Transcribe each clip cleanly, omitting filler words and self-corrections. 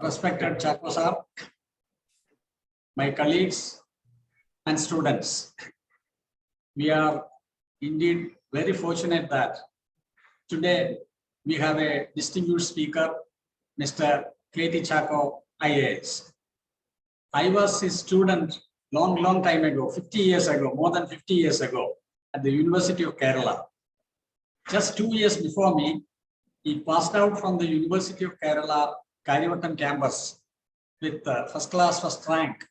Respected Chacko sir, my colleagues and students, we are indeed very fortunate that today we have a distinguished speaker, Mr. Chacko, IAS. I was his student long time ago, 50 years ago, more than 50 years ago, at the University of Kerala. Just 2 years before me, he passed out from the University of Kerala Karivattam campus with first rank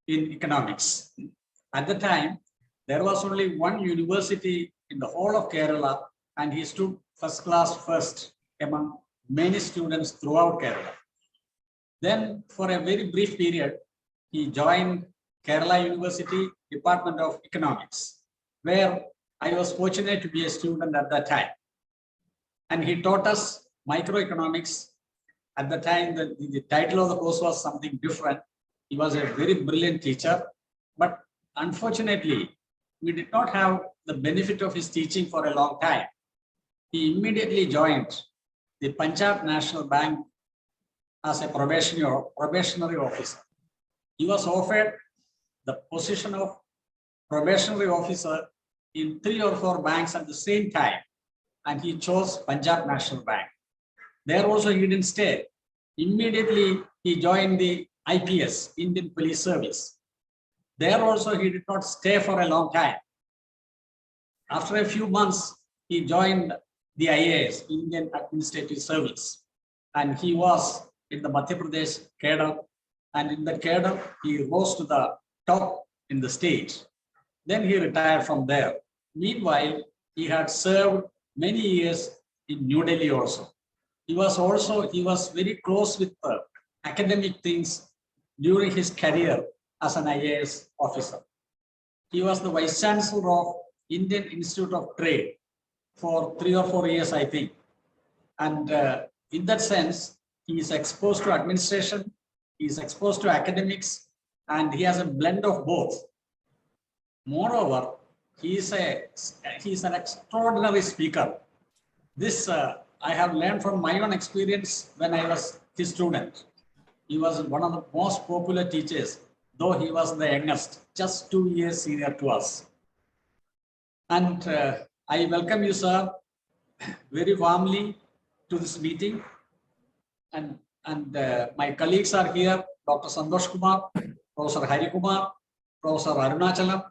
in economics. At the time, there was only one university in the whole of Kerala, and he stood first among many students throughout Kerala. Then, for a very brief period, he joined Kerala University Department of Economics, where I was fortunate to be a student at that time. And he taught us microeconomics. At the time, the title of the course was something different. He was a very brilliant teacher, but unfortunately, we did not have the benefit of his teaching for a long time. He immediately joined the Punjab National Bank as a probationary officer. He was offered the position of probationary officer in 3 or 4 banks at the same time, and he chose Punjab National Bank. There also he didn't stay. Immediately he joined the IPS, Indian Police Service. There also he did not stay for a long time. After a few months, he joined the IAS, Indian Administrative Service, and he was in the Madhya Pradesh cadre, and in the cadre, he rose to the top in the state. Then he retired from there. Meanwhile, he had served many years in New Delhi also. He was very close with academic things during his career as an IAS officer. He was the Vice Chancellor of Indian Institute of Trade for 3 or 4 years, I think. And in that sense, he is exposed to administration, he is exposed to academics, and he has a blend of both. Moreover, he is an extraordinary speaker. This I have learned from my own experience when I was his student. He was one of the most popular teachers, though he was the youngest, just 2 years senior to us. And I welcome you, sir, very warmly to this meeting. And my colleagues are here, Dr. Santosh Kumar, Professor Hari Kumar, Professor Arunachalam,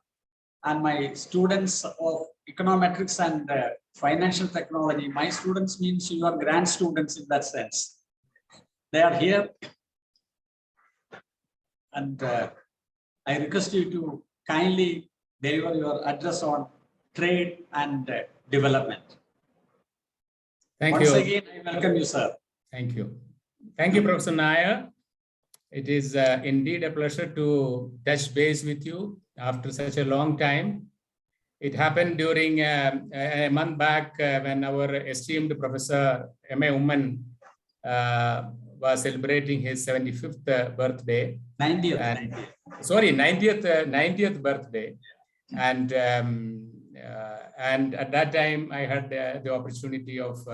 and my students of econometrics and financial technology. My students means you are grand students in that sense. They are here. And I request you to kindly deliver your address on trade and development. Once again, I welcome you, sir. Thank you. Thank you, Professor Nair. It is indeed a pleasure to touch base with you after such a long time. It happened during a month back when our esteemed Professor M.A. Umman was celebrating his 75th birthday. 90th. Sorry, 90th birthday. And at that time, I had the opportunity of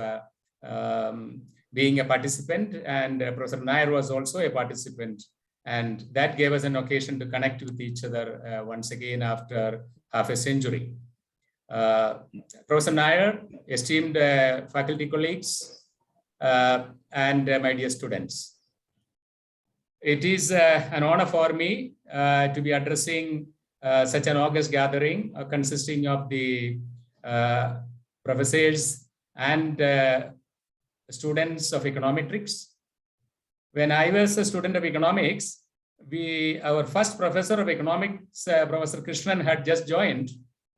being a participant, and Professor Nair was also a participant. And that gave us an occasion to connect with each other once again after half a century. Professor Nair, esteemed faculty colleagues, and my dear students. It is an honor for me to be addressing such an august gathering consisting of the professors and students of econometrics. When I was a student of economics, our first professor of economics, Professor Krishnan, had just joined,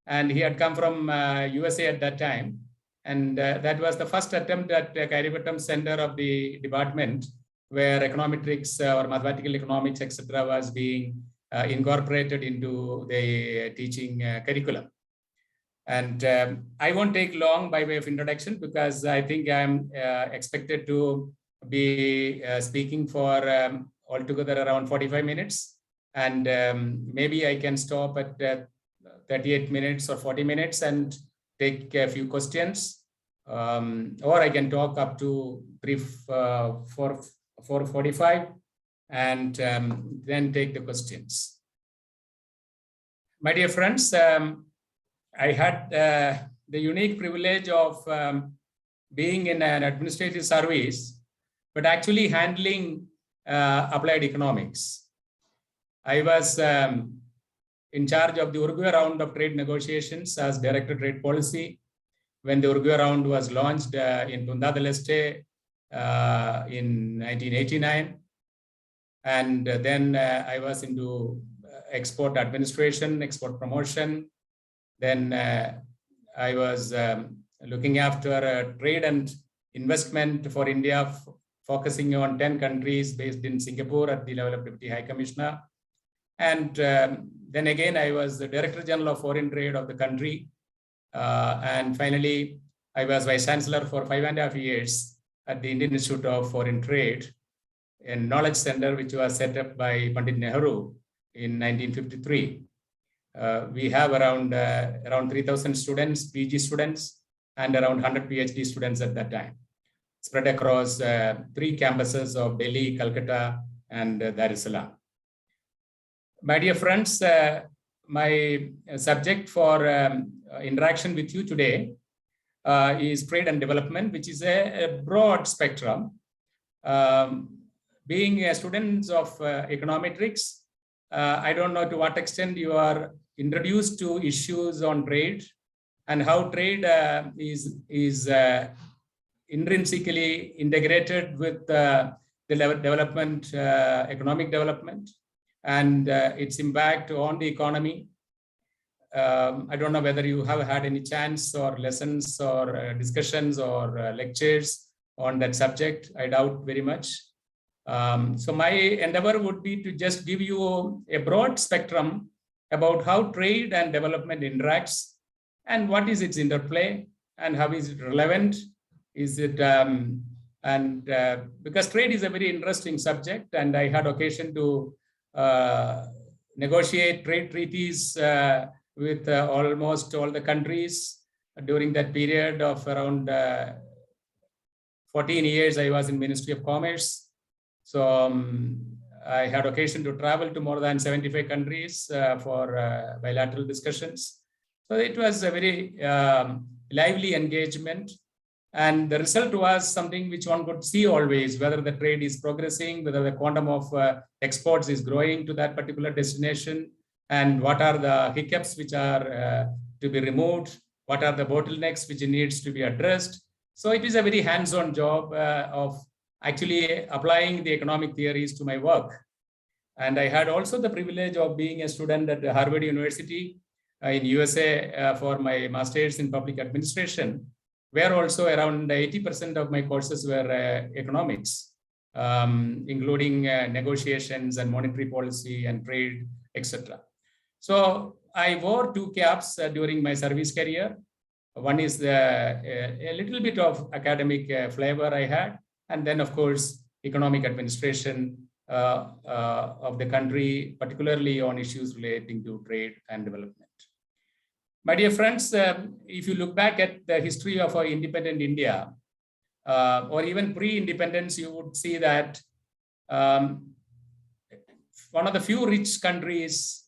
and he had come from USA at that time. And that was the first attempt at Karivattam Center of the department, where econometrics or mathematical economics, etc., was being incorporated into the teaching curriculum. And I won't take long by way of introduction, because I think I'm expected to be speaking for altogether around 45 minutes. And maybe I can stop at 38 minutes or 40 minutes and take a few questions. Or I can talk up to 4 4:45 and then take the questions. My dear friends, I had the unique privilege of being in an administrative service, but actually handling applied economics. I was in charge of the Uruguay round of trade negotiations as Director Trade Policy when the Uruguay round was launched in Punta del Este in 1989. And then I was into export administration, export promotion. Then I was looking after trade and investment for India, focusing on 10 countries based in Singapore at the level of Deputy High Commissioner. And then again, I was the Director General of Foreign Trade of the country. And finally, I was Vice Chancellor for 5.5 years at the Indian Institute of Foreign Trade, a knowledge center which was set up by Pandit Nehru in 1953. We have around 3,000 students, PG students, and around 100 PhD students at that time, spread across 3 campuses of Delhi, Calcutta, and Dar es Salaam. My dear friends, my subject for interaction with you today is trade and development, which is a broad spectrum. Being a student of econometrics, I don't know to what extent you are introduced to issues on trade and how trade is intrinsically integrated with the development, economic development, and its impact on the economy. I don't know whether you have had any chance or lessons or discussions or lectures on that subject. I doubt very much. So my endeavor would be to just give you a broad spectrum about how trade and development interacts and what is its interplay and how is it relevant. Is it because trade is a very interesting subject, and I had occasion to negotiate trade treaties with almost all the countries during that period of around 14 years. I was in Ministry of Commerce. So I had occasion to travel to more than 75 countries for bilateral discussions. So it was a very lively engagement. And the result was something which one could see always, whether the trade is progressing, whether the quantum of exports is growing to that particular destination, and what are the hiccups which are to be removed, what are the bottlenecks which needs to be addressed. So it is a very hands-on job of actually applying the economic theories to my work. And I had also the privilege of being a student at Harvard University in USA for my master's in public administration, where also around 80% of my courses were economics, including negotiations and monetary policy and trade, etc. So I wore 2 caps during my service career. One is a little bit of academic flavor I had, and then of course, economic administration of the country, particularly on issues relating to trade and development. My dear friends, if you look back at the history of our independent India, or even pre-independence, you would see that one of the few rich countries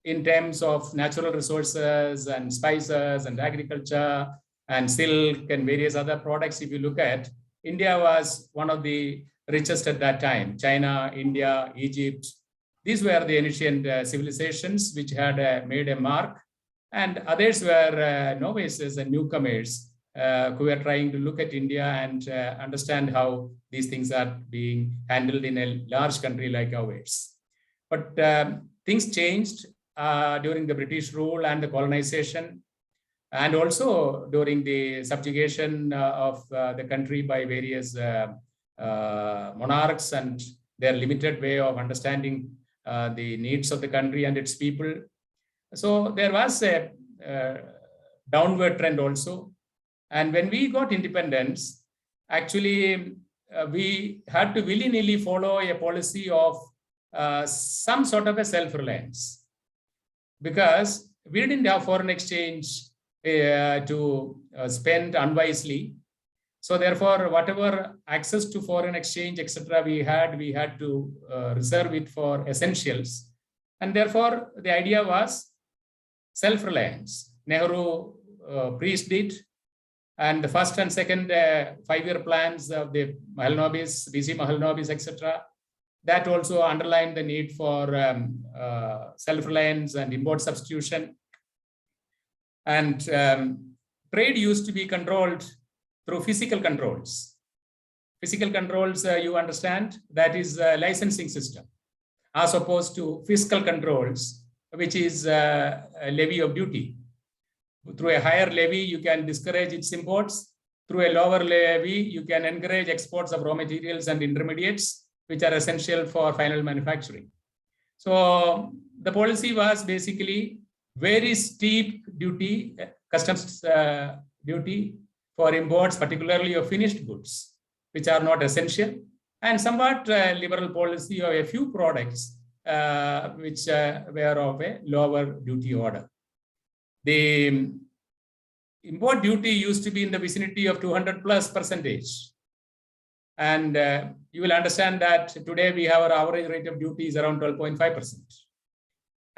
in terms of natural resources and spices and agriculture and silk and various other products, if you look at, India was one of the richest at that time. China, India, Egypt, these were the ancient civilizations which had made a mark. And others were novices and newcomers who were trying to look at India and understand how these things are being handled in a large country like ours. But things changed during the British rule and the colonization, and also during the subjugation of the country by various monarchs and their limited way of understanding the needs of the country and its people. So there was a downward trend also. And when we got independence, actually, we had to willy-nilly follow a policy of some sort of a self-reliance, because we didn't have foreign exchange to spend unwisely. So therefore, whatever access to foreign exchange, etc., we had to reserve it for essentials. And therefore, the idea was self-reliance. Nehru preached it. And the first and second 5-year plans of the Mahalanobis, BC Mahalanobis, etc., that also underlined the need for self-reliance and import substitution. And trade used to be controlled through physical controls. Physical controls, you understand, that is a licensing system, as opposed to fiscal controls, which is a levy of duty. Through a higher levy, you can discourage its imports. Through a lower levy, you can encourage exports of raw materials and intermediates, which are essential for final manufacturing. So the policy was basically very steep duty, customs duty for imports, particularly of finished goods, which are not essential, and somewhat liberal policy of a few products which were of a lower duty order. The import duty used to be in the vicinity of 200+%. And you will understand that today we have our average rate of duty is around 12.5%.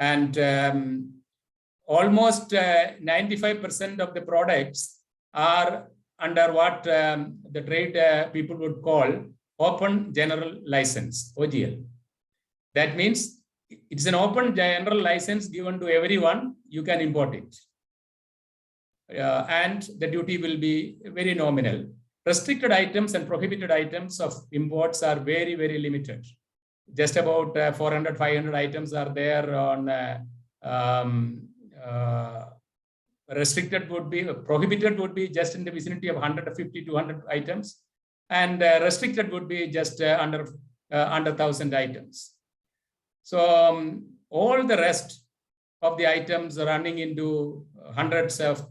And almost 95% of the products are under what the trade people would call open general license, OGL. That means it's an open general license given to everyone, you can import it. And the duty will be very nominal. Restricted items and prohibited items of imports are very, very limited. Just about 400, 500 items are there on restricted would be, prohibited would be just in the vicinity of 150 to 200 items. And restricted would be just under 1,000 items. So all the rest of the items running into hundreds of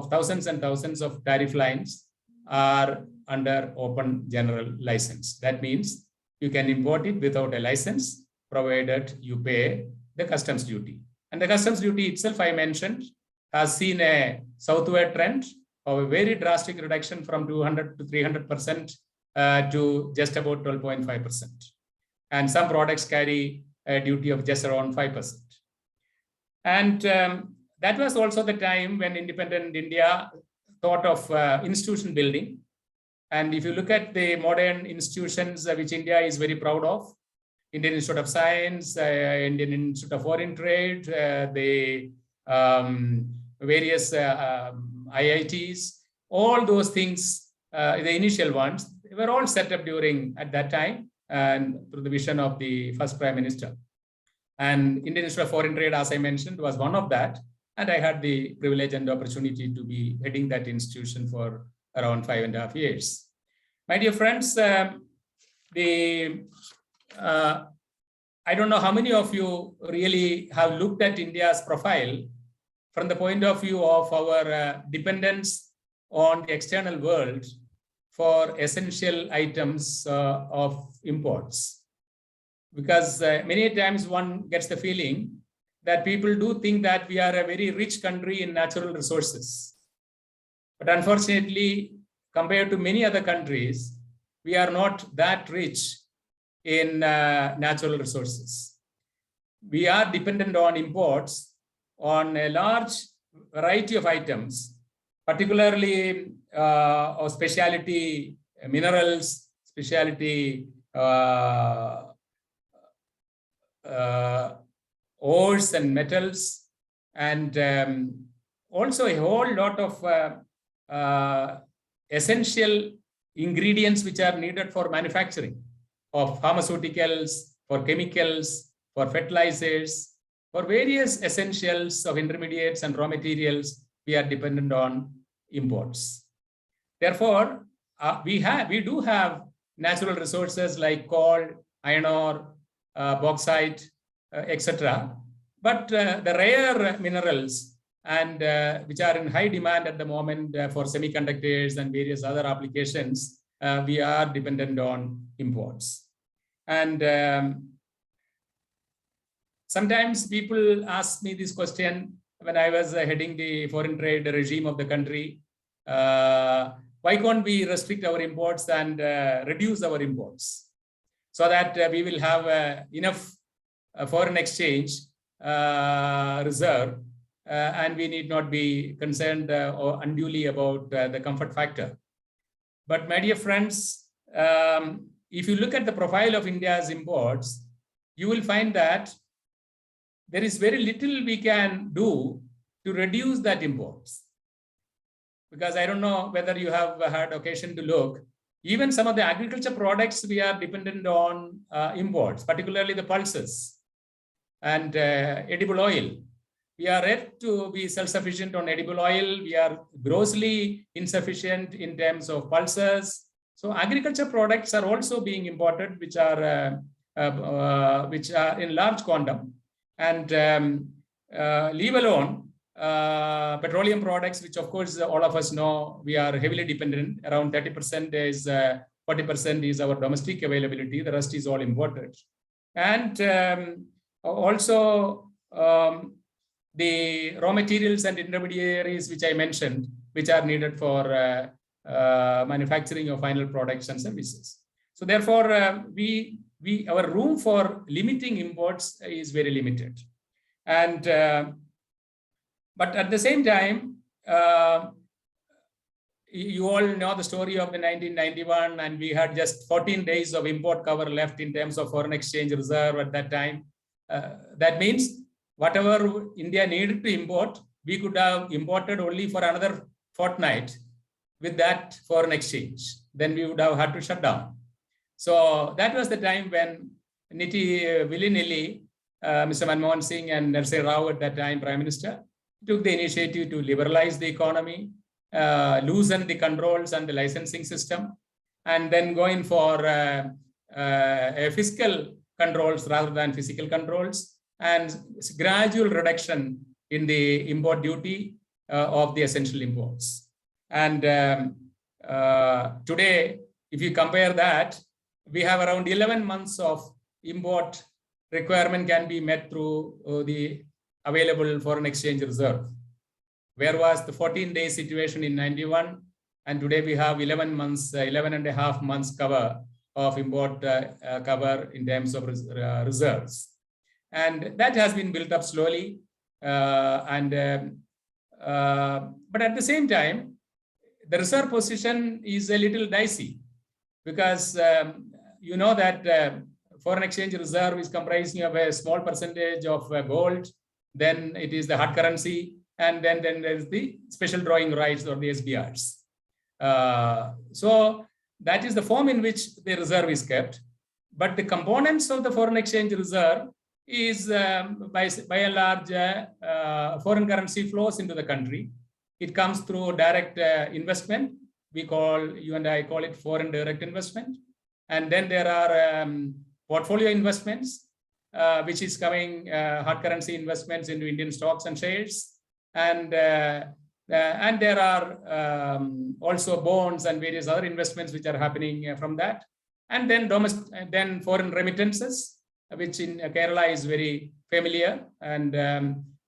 thousands and thousands of tariff lines are under open general license. That means you can import it without a license, provided you pay the customs duty. And the customs duty itself, I mentioned, has seen a southward trend of a very drastic reduction from 200 to 300% to just about 12.5%. And some products carry a duty of just around 5%. And that was also the time when independent India thought of institution building. And if you look at the modern institutions which India is very proud of, Indian Institute of Science, Indian Institute of Foreign Trade, the various IITs, all those things, the initial ones, they were all set up at that time and through the vision of the first Prime Minister. And Indian Institute of Foreign Trade, as I mentioned, was one of that. And I had the privilege and opportunity to be heading that institution for around 5.5 years. My dear friends, I don't know how many of you really have looked at India's profile from the point of view of our dependence on the external world for essential items of imports. Because many times one gets the feeling that people do think that we are a very rich country in natural resources. But unfortunately, compared to many other countries, we are not that rich in natural resources. We are dependent on imports on a large variety of items, particularly of specialty minerals, specialty ores and metals, and also a whole lot of essential ingredients which are needed for manufacturing of pharmaceuticals, for chemicals, for fertilizers, for various essentials of intermediates and raw materials. We are dependent on imports. Therefore, we do have natural resources like coal, iron ore, bauxite, etc. But the rare minerals and which are in high demand at the moment for semiconductors and various other applications, we are dependent on imports. And sometimes people ask me this question when I was heading the foreign trade regime of the country. why can't we restrict our imports and reduce our imports so that we will have enough foreign exchange reserve and we need not be concerned or unduly about the comfort factor. But my dear friends, if you look at the profile of India's imports, you will find that there is very little we can do to reduce that imports. Because I don't know whether you have had occasion to look, even some of the agriculture products we are dependent on imports, particularly the pulses and edible oil. We are yet to be self-sufficient on edible oil. We are grossly insufficient in terms of pulses. So agriculture products are also being imported, which are in large quantum. And leave alone petroleum products, which of course all of us know we are heavily dependent. Around 30% is 40% is our domestic availability. The rest is all imported. And also the raw materials and intermediaries, which I mentioned, which are needed for manufacturing of final products and services. So therefore, our room for limiting imports is very limited. And but at the same time, you all know the story of the 1991, and we had just 14 days of import cover left in terms of foreign exchange reserve at that time. That means whatever India needed to import, we could have imported only for another fortnight with that foreign exchange. Then we would have had to shut down. So that was the time when willy-nilly, Mr. Manmohan Singh and Narsingh Rao at that time, Prime Minister, took the initiative to liberalize the economy, loosen the controls and the licensing system, and then going for fiscal controls rather than physical controls, and gradual reduction in the import duty of the essential imports. And today, if you compare that, we have around 11 months of import requirement can be met through the available foreign exchange reserve. Where was the 14-day situation in 91? And today we have 11 months, 11 and a half months cover of import cover in terms of reserves. And that has been built up slowly. But at the same time, the reserve position is a little dicey because you know that foreign exchange reserve is comprising of a small percentage of gold, then it is the hard currency, and then there's the special drawing rights or the SBRs. So that is the form in which the reserve is kept. But the components of the foreign exchange reserve is by and large foreign currency flows into the country. It comes through direct investment. You and I call it foreign direct investment. And then there are portfolio investments, which is coming hard currency investments into Indian stocks and shares. And there are also bonds and various other investments which are happening from that. And then foreign remittances, which in Kerala is very familiar. And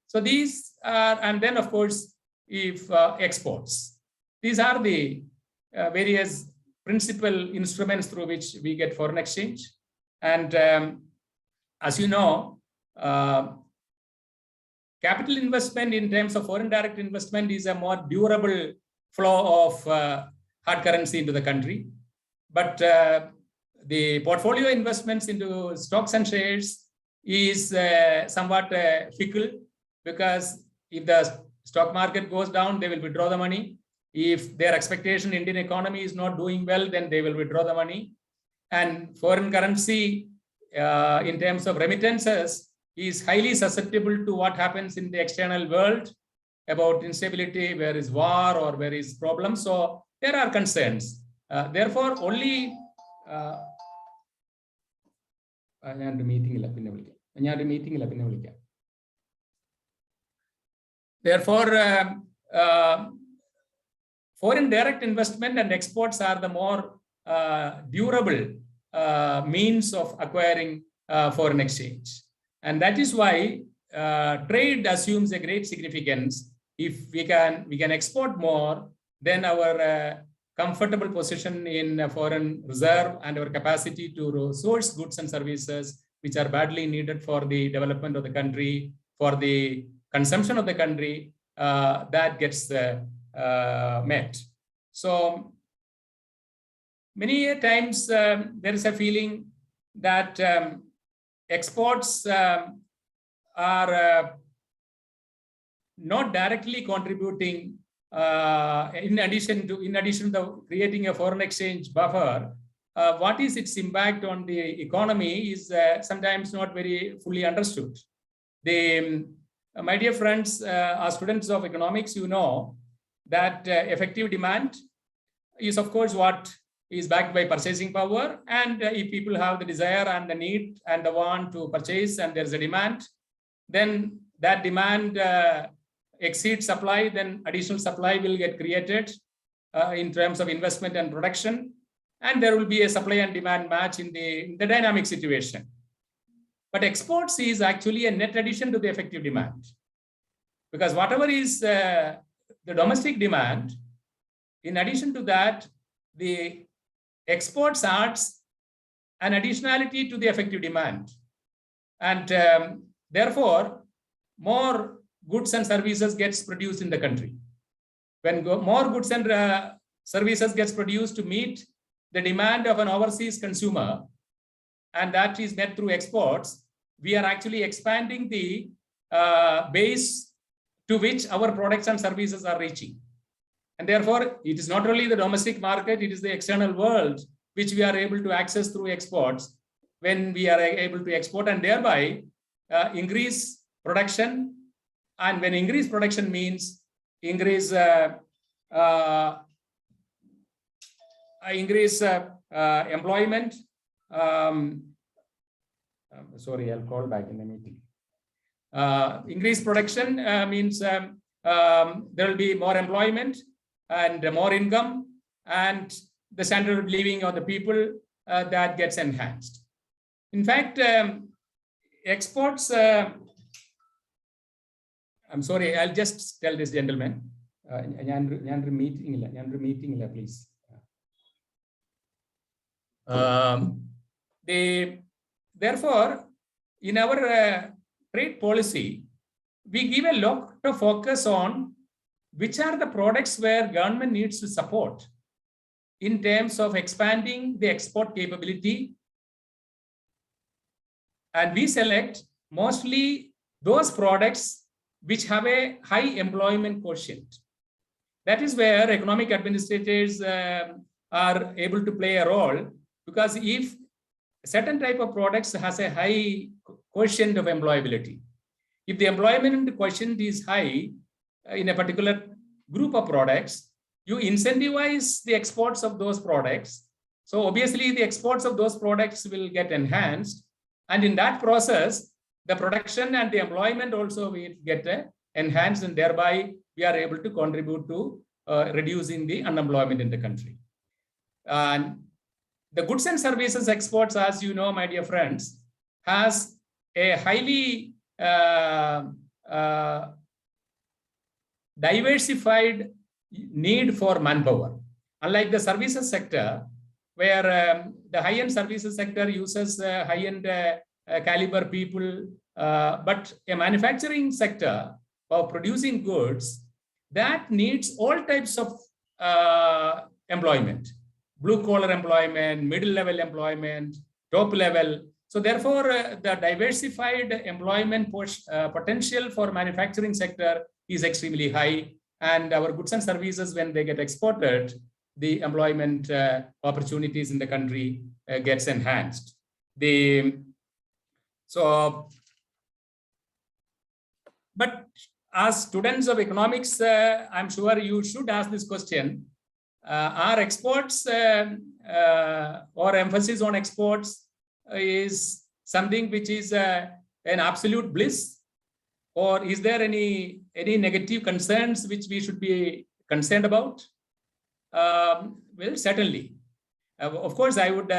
so these are, and then of course, if exports. These are the various principal instruments through which we get foreign exchange. And as you know, capital investment in terms of foreign direct investment is a more durable flow of hard currency into the country. But the portfolio investments into stocks and shares is somewhat fickle, because if the stock market goes down, they will withdraw the money. If their expectation Indian economy is not doing well, then they will withdraw the money. And foreign currency in terms of remittances is highly susceptible to what happens in the external world about instability, where is war or where is problems. So there are concerns. Therefore, only Therefore, foreign direct investment and exports are the more durable means of acquiring foreign exchange. And that is why trade assumes a great significance. If we can export more, then our comfortable position in foreign reserve and our capacity to source goods and services which are badly needed for the development of the country, for the consumption of the country, that gets met. So many times there is a feeling that exports are not directly contributing in addition to the creating a foreign exchange buffer. What is its impact on the economy is sometimes not very fully understood. My dear friends, as students of economics, you know that effective demand is, of course, what is backed by purchasing power. And if people have the desire and the need and the want to purchase and there's a demand, then that demand exceeds supply, then additional supply will get created in terms of investment and production. And there will be a supply and demand match in the dynamic situation. But exports is actually a net addition to the effective demand. Because whatever is the domestic demand, in addition to that, the exports adds an additionality to the effective demand. And therefore, more goods and services gets produced in the country. When more goods and services gets produced to meet the demand of an overseas consumer, and that is met through exports, we are actually expanding the base to which our products and services are reaching. And therefore, it is not only the domestic market, it is the external world which we are able to access through exports when we are able to export and thereby increase production. And when increased production means increase employment. Sorry, I'll call back in the meeting. Increased production means there will be more employment and more income, and the standard of living of the people that gets enhanced. In fact, exports, I'm sorry, I'll just tell this gentleman. Meeting, please. Therefore, in our trade policy, we give a lot of focus on which are the products where government needs to support in terms of expanding the export capability. And we select mostly those products which have a high employment quotient. That is where economic administrators are able to play a role, because if a certain type of products has a high quotient of employability, if the employment quotient is high in a particular group of products, you incentivize the exports of those products. So obviously the exports of those products will get enhanced. And in that process, the production and the employment also will get enhanced, and thereby we are able to contribute to reducing the unemployment in the country. And the goods and services exports, as you know, my dear friends, has a highly diversified need for manpower. Unlike the services sector, where the high-end services sector uses high-end caliber people, but a manufacturing sector of producing goods that needs all types of employment, blue-collar employment, middle-level employment, top level. So therefore, the diversified employment potential for manufacturing sector is extremely high, and our goods and services, when they get exported, the employment opportunities in the country gets enhanced. But as students of economics, I'm sure you should ask this question. Are exports or emphasis on exports is something which is an absolute bliss, or is there any negative concerns which we should be concerned about? Well, certainly. Of course, I would,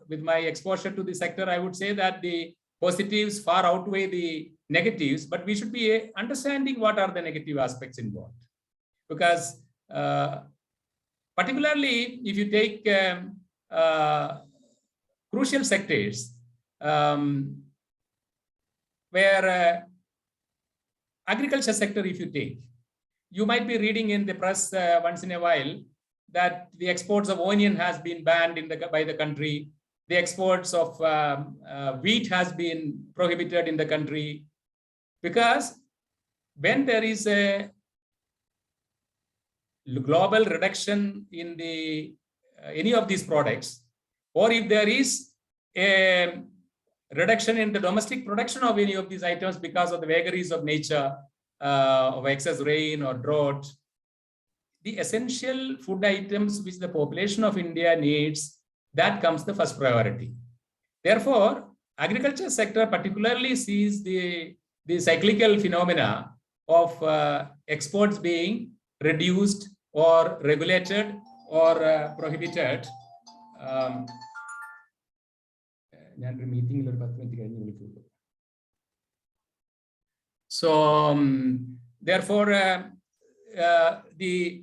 with my exposure to the sector, I would say that the positives far outweigh the negatives, but we should be understanding what are the negative aspects involved. Because particularly if you take crucial sectors where agriculture sector, if you take, you might be reading in the press once in a while that the exports of onion has been banned by the country. The exports of wheat has been prohibited in the country, because when there is a global reduction in the any of these products, or if there is a reduction in the domestic production of any of these items because of the vagaries of nature, of excess rain or drought, the essential food items which the population of India needs, that comes the first priority. Therefore, agriculture sector particularly sees the cyclical phenomena of exports being reduced or regulated or prohibited. So therefore the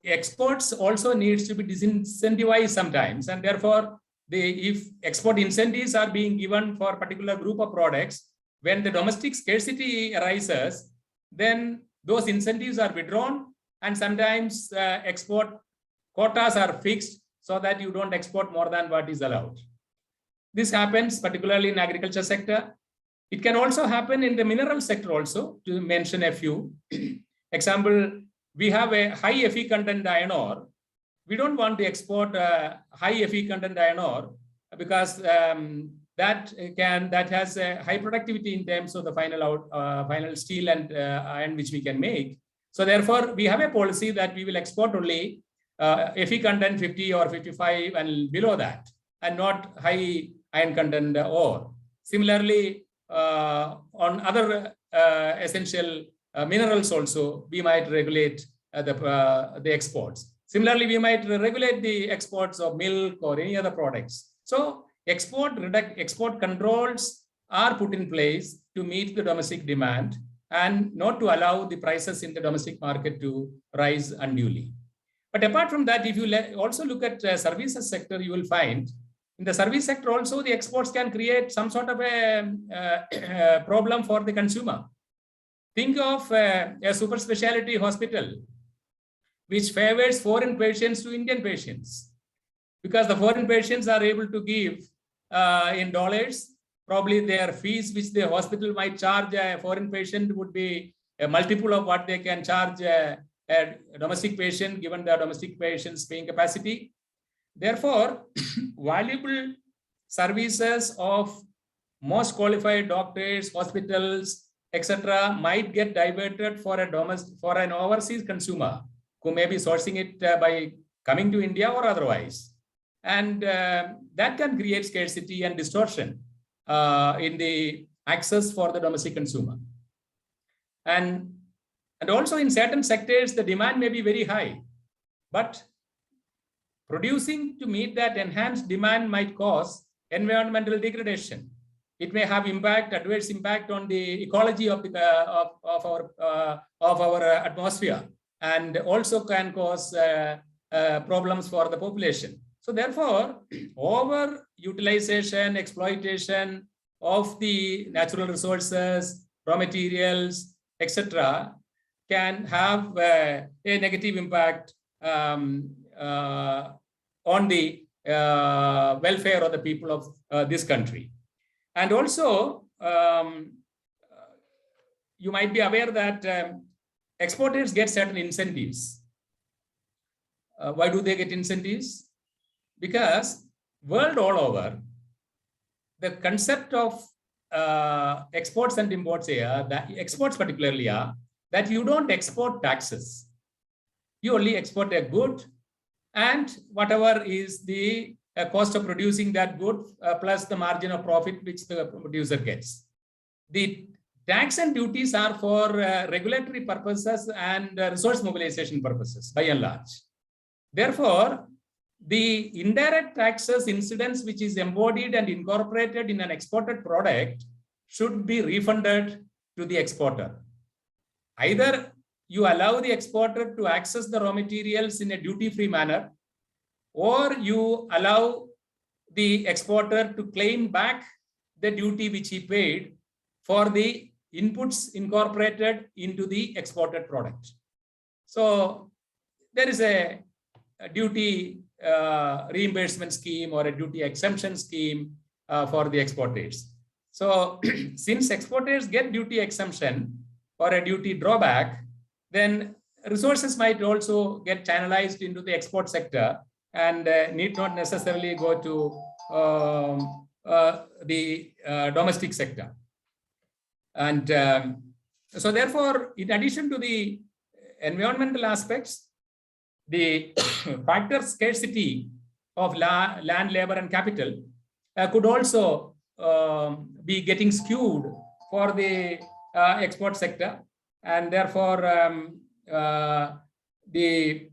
exports also needs to be disincentivized sometimes, and therefore if export incentives are being given for a particular group of products, when the domestic scarcity arises, then those incentives are withdrawn, and sometimes export quotas are fixed so that you don't export more than what is allowed. This happens particularly in agriculture sector. It can also happen in the mineral sector also, to mention a few. Example, we have a high Fe content iron ore. We don't want to export high Fe content iron ore because that has a high productivity in terms of the final steel and iron which we can make. So therefore, we have a policy that we will export only Fe content 50 or 55 and below that, and not high iron content ore. Similarly, on other essential minerals also, we might regulate the exports. Similarly, we might regulate the exports of milk or any other products. So export controls are put in place to meet the domestic demand and not to allow the prices in the domestic market to rise unduly. But apart from that, if you also look at services sector, you will find in the service sector also the exports can create some sort of a problem for the consumer. Think of a super specialty hospital which favors foreign patients to Indian patients, because the foreign patients are able to give in dollars. Probably their fees which the hospital might charge a foreign patient would be a multiple of what they can charge a domestic patient, given the domestic patient's paying capacity. Therefore, valuable services of most qualified doctors, hospitals, etc., might get diverted for an overseas consumer who may be sourcing it by coming to India or otherwise. And that can create scarcity and distortion in the access for the domestic consumer. And also in certain sectors, the demand may be very high, but producing to meet that enhanced demand might cause environmental degradation. It may have adverse impact on the ecology of our atmosphere, and also can cause problems for the population. So therefore, over-utilization, exploitation of the natural resources, raw materials, etc., can have a negative impact on the welfare of the people of this country. And also, you might be aware that exporters get certain incentives. Why do they get incentives? Because world all over, the concept of exports and imports here, that exports particularly are that you don't export taxes. You only export a good, and whatever is the cost of producing that good plus the margin of profit which the producer gets. The tax and duties are for regulatory purposes and resource mobilization purposes by and large. Therefore, the indirect taxes incidence which is embodied and incorporated in an exported product should be refunded to the exporter. Either you allow the exporter to access the raw materials in a duty-free manner, or you allow the exporter to claim back the duty which he paid for the inputs incorporated into the exported product. So there is a duty reimbursement scheme or a duty exemption scheme for the exporters. So since exporters get duty exemption or a duty drawback, then resources might also get channelized into the export sector and need not necessarily go to the domestic sector. And so therefore, in addition to the environmental aspects, the factor scarcity of land, labor, and capital could also be getting skewed for the export sector, and therefore the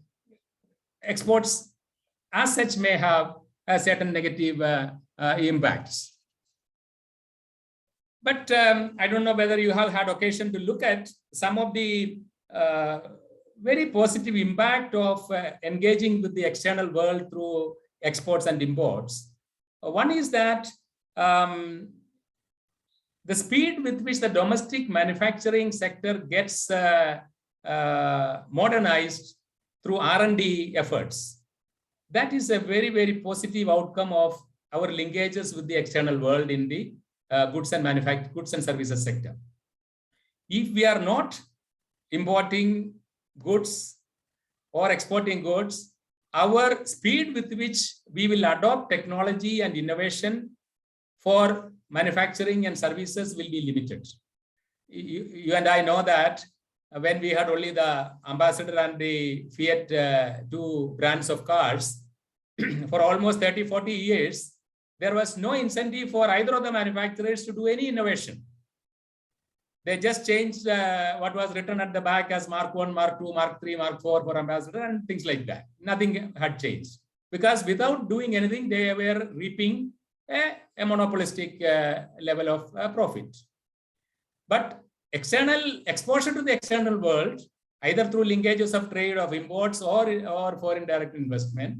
exports as such may have a certain negative impacts. But I don't know whether you have had occasion to look at some of the very positive impact of engaging with the external world through exports and imports. One is that the speed with which the domestic manufacturing sector gets modernized through R&D efforts. That is a very, very positive outcome of our linkages with the external world in the goods and services sector. If we are not importing goods or exporting goods, our speed with which we will adopt technology and innovation for manufacturing and services will be limited. You and I know that when we had only the Ambassador and the Fiat 2 brands of cars, for almost 30-40 years, there was no incentive for either of the manufacturers to do any innovation. They just changed what was written at the back as Mark 1, Mark 2, Mark 3, Mark 4 for Ambassador and things like that. Nothing had changed. Because without doing anything, they were reaping a monopolistic level of profit. But external exposure to the external world, either through linkages of trade, of imports, or foreign direct investment,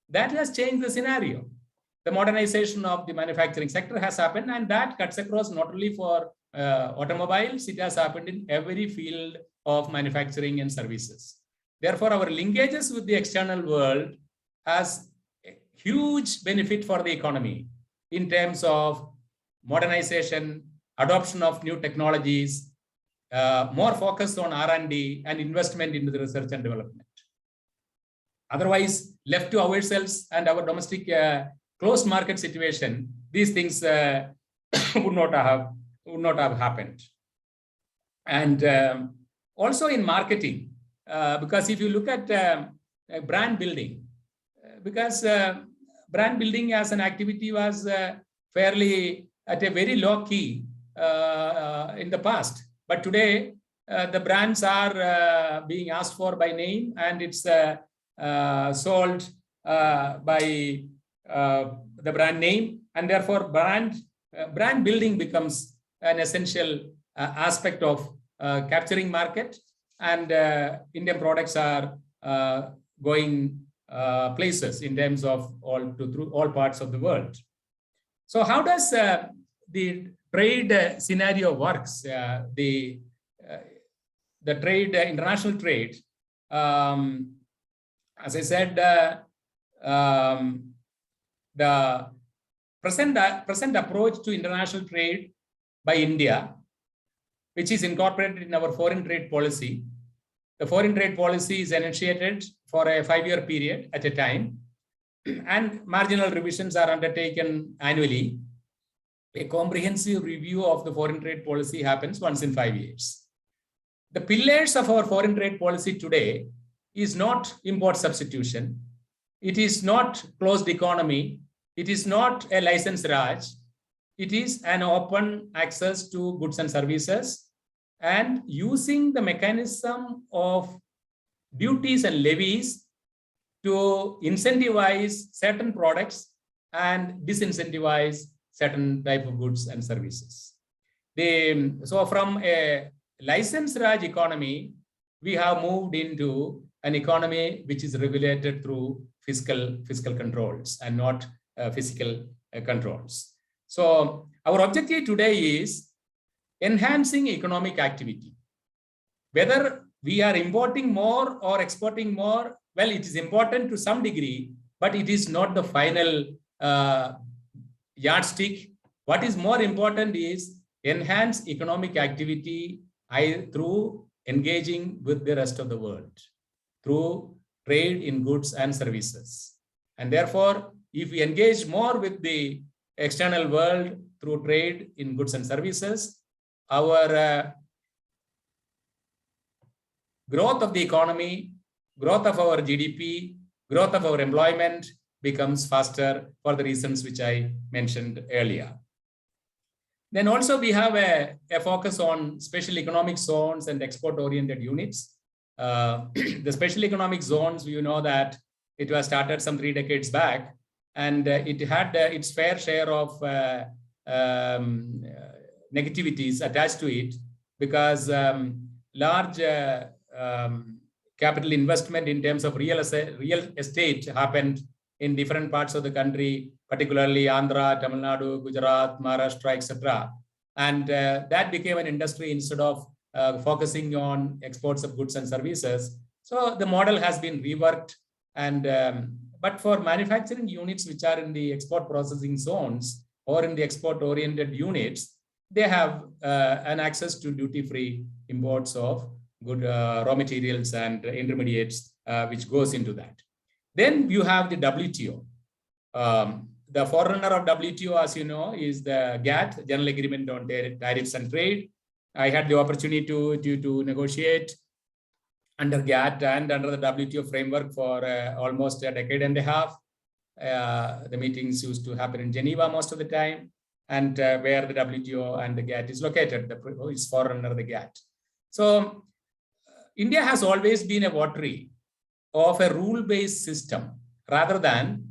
that has changed the scenario. The modernization of the manufacturing sector has happened, and that cuts across not only for automobiles, it has happened in every field of manufacturing and services. Therefore, our linkages with the external world has a huge benefit for the economy in terms of modernization, adoption of new technologies, more focus on R&D and investment into the research and development. Otherwise, left to ourselves and our domestic closed market situation, these things would not have happened. And also in marketing, because if you look at brand building, because brand building as an activity was fairly at a very low key in the past. But today, the brands are being asked for by name, and it's sold by the brand name, and therefore brand building becomes an essential aspect of capturing market, and Indian products are going places in terms of through all parts of the world. So how does the trade scenario works? The trade, international trade, as I said, the present approach to international trade by India, which is incorporated in our foreign trade policy. The foreign trade policy is initiated for a 5-year period at a time, and marginal revisions are undertaken annually. A comprehensive review of the foreign trade policy happens once in 5 years. The pillars of our foreign trade policy today is not import substitution. It is not closed economy. It is not a license Raj. It is an open access to goods and services, and using the mechanism of duties and levies to incentivize certain products and disincentivize certain type of goods and services. So from a license Raj economy we have moved into an economy which is regulated through fiscal controls and not physical controls. So our objective today is enhancing economic activity. Whether we are importing more or exporting more, well, it is important to some degree, but it is not the final yardstick. What is more important is enhance economic activity through engaging with the rest of the world, through trade in goods and services. And therefore, if we engage more with the external world through trade in goods and services, our growth of the economy, growth of our GDP, growth of our employment becomes faster for the reasons which I mentioned earlier. Then also we have a focus on special economic zones and export-oriented units. The special economic zones, you know that it was started some 3 decades back, and it had its fair share of negativities attached to it, because large capital investment in terms of real estate happened in different parts of the country, particularly Andhra, Tamil Nadu, Gujarat, Maharashtra, etc. And that became an industry instead of focusing on exports of goods and services. So the model has been reworked. And but for manufacturing units which are in the export processing zones or in the export-oriented units, they have an access to duty-free imports of good raw materials and intermediates, which goes into that. Then you have the WTO. The forerunner of WTO, as you know, is the GATT, General Agreement on Tariffs and Trade. I had the opportunity to negotiate under GATT and under the WTO framework for almost a decade and a half. The meetings used to happen in Geneva most of the time, and where the WTO and the GATT is located, it's forerunner of the GATT. So India has always been a votary of a rule-based system rather than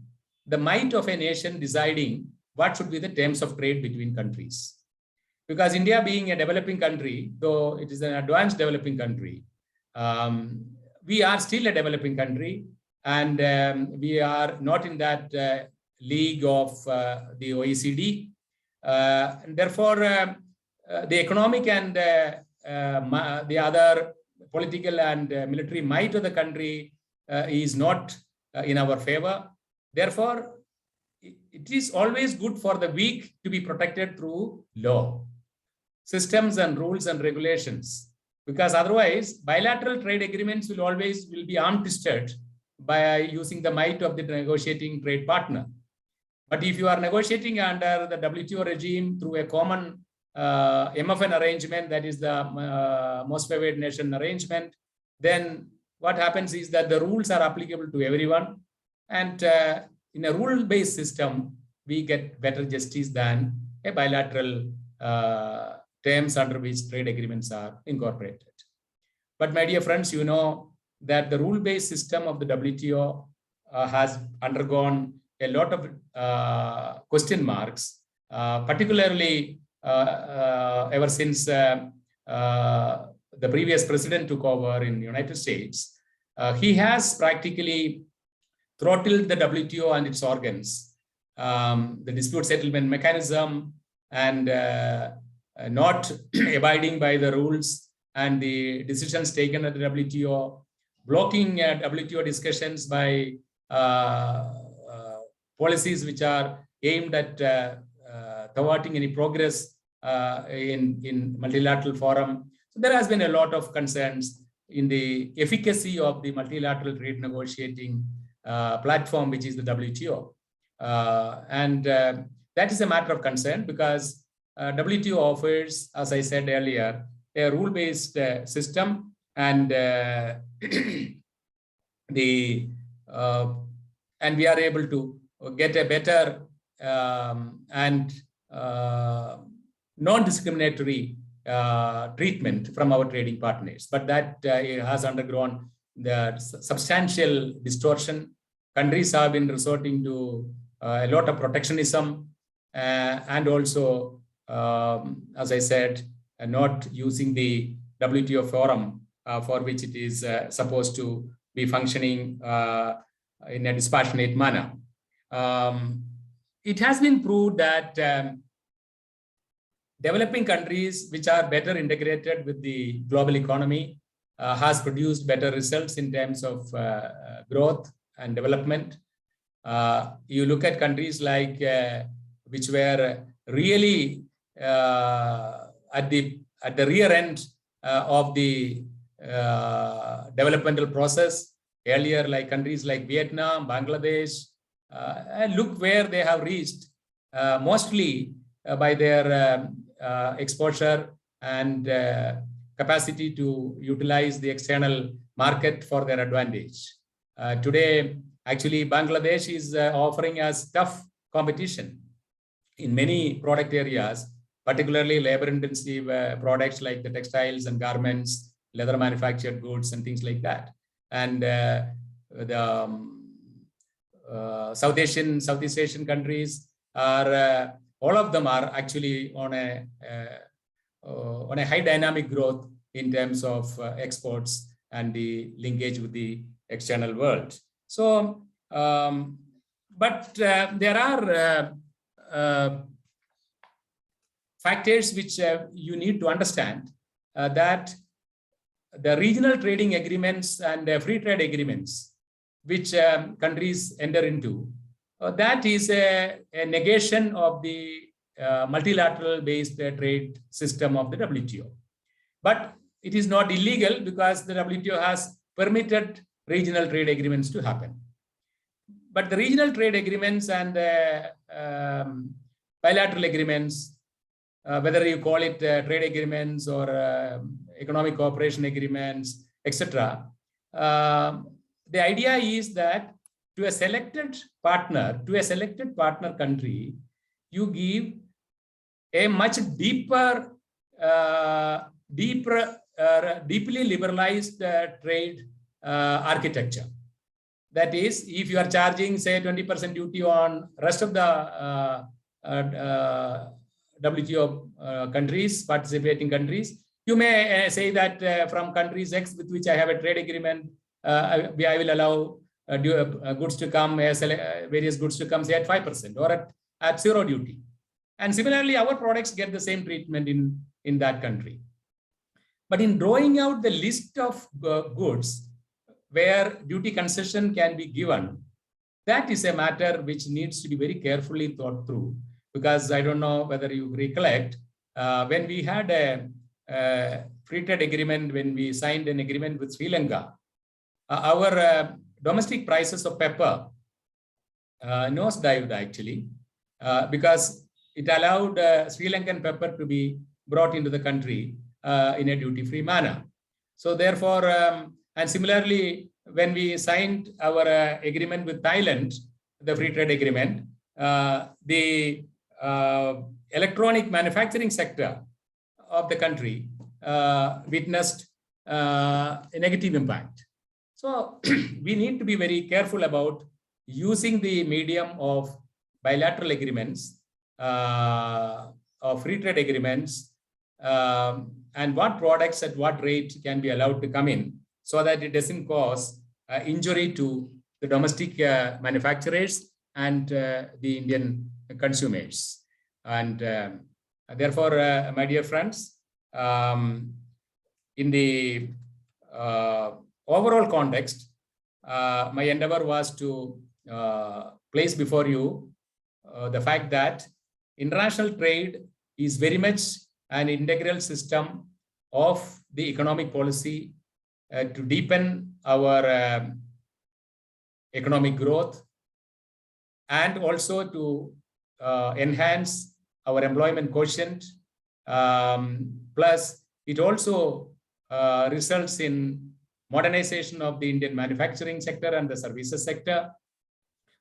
the might of a nation deciding what should be the terms of trade between countries. Because India being a developing country, though it is an advanced developing country, we are still a developing country, and we are not in that league of the OECD. And therefore, the economic and the other political and military might of the country is not in our favor. Therefore, it is always good for the weak to be protected through law, systems and rules and regulations, because otherwise bilateral trade agreements will be arm-twisted by using the might of the negotiating trade partner. But if you are negotiating under the WTO regime through a common MFN arrangement, that is the most favored nation arrangement, then what happens is that the rules are applicable to everyone. And in a rule-based system, we get better justice than a bilateral terms under which trade agreements are incorporated. But my dear friends, you know that the rule-based system of the WTO has undergone a lot of question marks, particularly ever since the previous president took over in the United States. He has practically throttled the WTO and its organs, the dispute settlement mechanism, and not abiding by the rules and the decisions taken at the WTO, blocking WTO discussions by policies which are aimed at thwarting any progress in multilateral forum. So there has been a lot of concerns in the efficacy of the multilateral trade negotiating platform, which is the WTO. And that is a matter of concern because WTO offers, as I said earlier, a rule-based system, and and we are able to get a better and non-discriminatory treatment from our trading partners. But that has undergone the substantial distortion. Countries have been resorting to a lot of protectionism and also, as I said, not using the WTO forum for which it is supposed to be functioning in a dispassionate manner. It has been proved that developing countries which are better integrated with the global economy has produced better results in terms of growth and development. You look at countries like which were really at the rear end of the developmental process earlier, like countries like Vietnam, Bangladesh, and look where they have reached, mostly by their exposure and capacity to utilize the external market for their advantage. Today, actually, Bangladesh is offering us tough competition in many product areas, particularly labor-intensive products like the textiles and garments, leather manufactured goods, and things like that. And the Southeast Asian countries are all of them are actually on a high dynamic growth in terms of exports and the linkage with the external world. So, but there are factors which you need to understand, that the regional trading agreements and free trade agreements which countries enter into, that is a negation of the multilateral based trade system of the WTO. But it is not illegal because the WTO has permitted regional trade agreements to happen. But the regional trade agreements and bilateral agreements, whether you call it trade agreements or economic cooperation agreements, etc., the idea is that to a selected partner country, you give a much deeply liberalized trade architecture. That is, if you are charging, say, 20% duty on rest of the WTO countries, participating countries, you may say that from countries X with which I have a trade agreement, I will allow goods to come, various goods to come, say, at 5% or at zero duty. And similarly, our products get the same treatment in that country. But in drawing out the list of goods where duty concession can be given, that is a matter which needs to be very carefully thought through. Because I don't know whether you recollect, when we had a free trade agreement, when we signed an agreement with Sri Lanka, our domestic prices of pepper nosedived actually, because it allowed Sri Lankan pepper to be brought into the country in a duty-free manner. So therefore, and similarly, when we signed our agreement with Thailand, the free trade agreement, the electronic manufacturing sector of the country witnessed a negative impact. So we need to be very careful about using the medium of bilateral agreements, of free trade agreements, and what products at what rate can be allowed to come in, so that it doesn't cause injury to the domestic manufacturers and the Indian consumers. And therefore, my dear friends, in the overall context, my endeavor was to place before you the fact that international trade is very much an integral system of the economic policy to deepen our economic growth and also to enhance our employment quotient. Plus, it also results in modernization of the Indian manufacturing sector and the services sector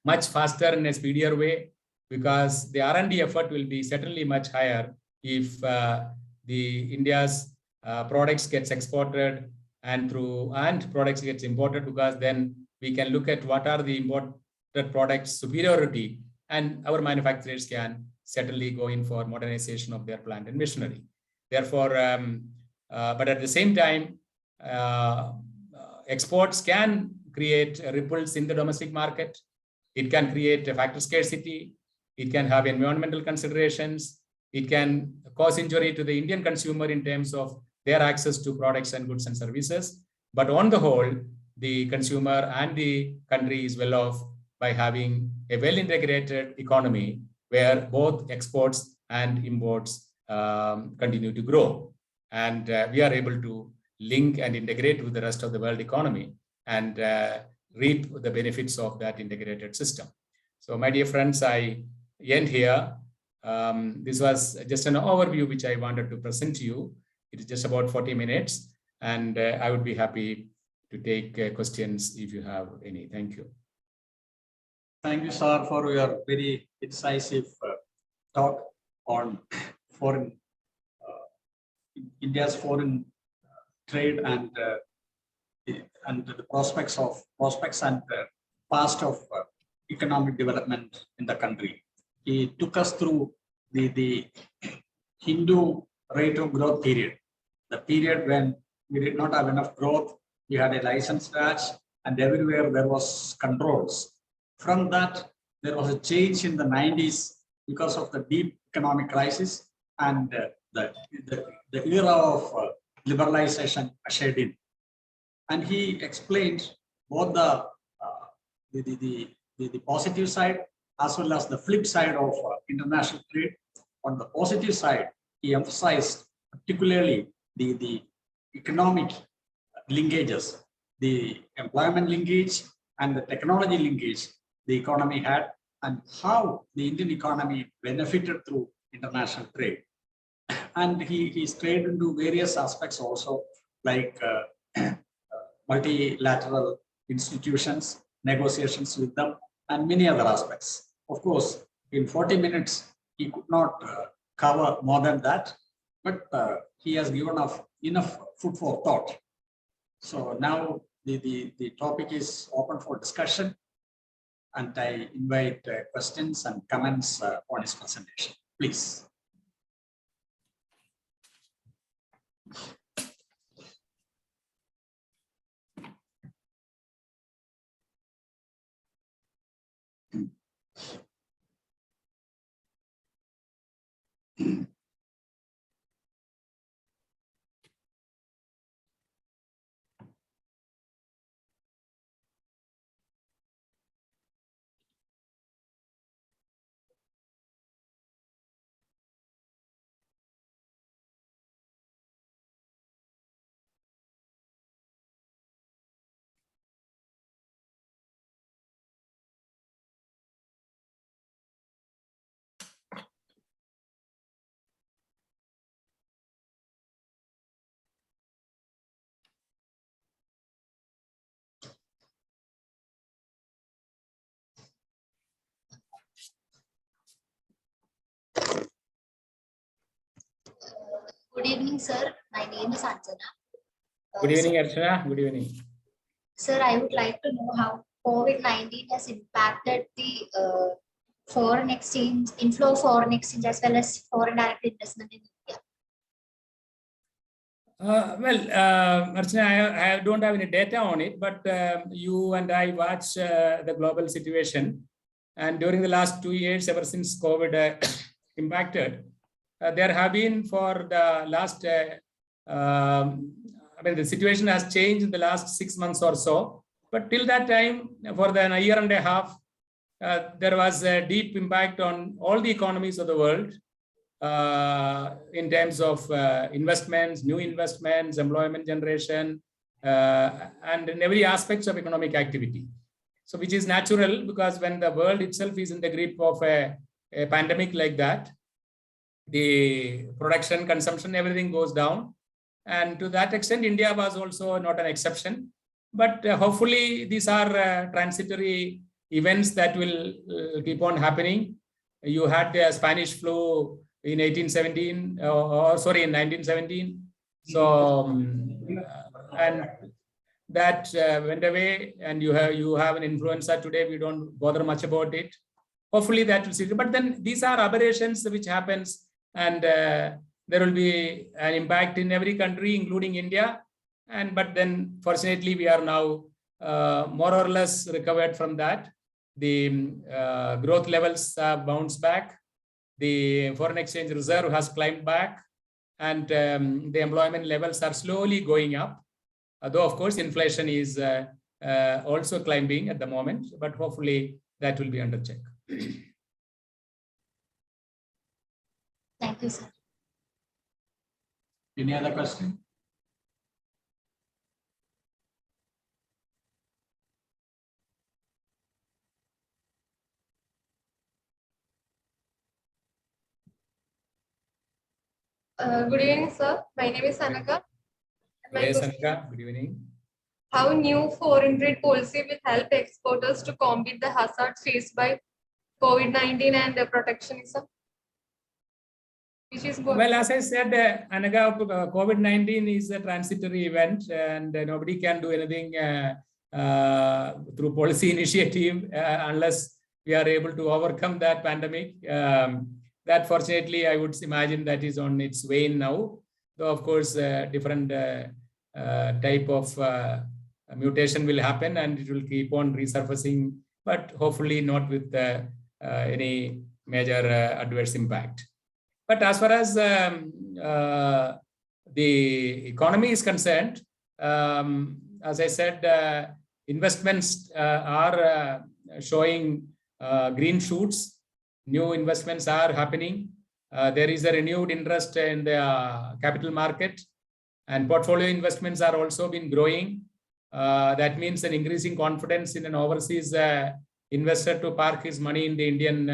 much faster in a speedier way, because the R&D effort will be certainly much higher if the India's products gets exported and products gets imported, because then we can look at what are the imported products superiority, and our manufacturers can certainly go in for modernization of their plant and machinery. Therefore, but at the same time, exports can create ripples in the domestic market. It can create a factor scarcity. It can have environmental considerations. It can cause injury to the Indian consumer in terms of their access to products and goods and services. But on the whole, the consumer and the country is well off by having a well-integrated economy where both exports and imports continue to grow. And we are able to link and integrate with the rest of the world economy and reap the benefits of that integrated system. So my dear friends, I end here. This was just an overview which I wanted to present to you. It is just about 40 minutes, and I would be happy to take questions if you have any. Thank you. Thank you, sir, for your very incisive talk on India's foreign trade and the prospects and past of economic development in the country. He took us through the Hindu rate of growth period, the period when we did not have enough growth. We had a licensed Raj, and everywhere there was controls. From that, there was a change in the 90s because of the deep economic crisis and the era of liberalization ushered in. And he explained both the positive side as well as the flip side of international trade. On the positive side, he emphasized particularly the economic linkages, the employment linkage and the technology linkage the economy had, and how the Indian economy benefited through international trade. And he strayed into various aspects also, like multilateral institutions, negotiations with them, and many other aspects. Of course, in 40 minutes, he could not cover more than that, but he has given enough food for thought. So now the topic is open for discussion, and I invite questions and comments on his presentation. Please. Good evening, sir. My name is Anjana. Good evening, Archana. Good evening. Sir, I would like to know how COVID-19 has impacted the foreign exchange, inflow of foreign exchange, as well as foreign direct investment in India. Archana, I don't have any data on it, but you and I watch the global situation. And during the last 2 years, ever since COVID impacted, there have been for the last, the situation has changed in the last 6 months or so. But till that time, for a year and a half, there was a deep impact on all the economies of the world in terms of investments, new investments, employment generation, and in every aspect of economic activity. So which is natural, because when the world itself is in the grip of a pandemic like that, the production, consumption, everything goes down. And to that extent, India was also not an exception. But hopefully, these are transitory events that will keep on happening. You had the Spanish flu in 1817, in 1917. So, and that went away, and you have an influenza today. We don't bother much about it. Hopefully that will see. But then these are aberrations which happens, and there will be an impact in every country, including India. But then fortunately we are now more or less recovered from that. The growth levels have bounced back. The foreign exchange reserve has climbed back, and the employment levels are slowly going up. Though of course inflation is also climbing at the moment, but hopefully that will be under check. Thank you, sir. Any other question? Good evening, sir. My name is Anaka. My Yes, question- Anka, good evening. How new foreign trade policy will help exporters to combat the hazards faced by COVID-19 and protectionism? Which is good. Well, as I said, Anaga, COVID-19 is a transitory event, and nobody can do anything through policy initiative unless we are able to overcome that pandemic. That fortunately, I would imagine that is on its way now. Though, of course, different type of mutation will happen and it will keep on resurfacing, but hopefully not with any major adverse impact. But as far as the economy is concerned, as I said, investments are showing green shoots. New investments are happening. There is a renewed interest in the capital market, and portfolio investments are also been growing. That means an increasing confidence in an overseas investor to park his money in the Indian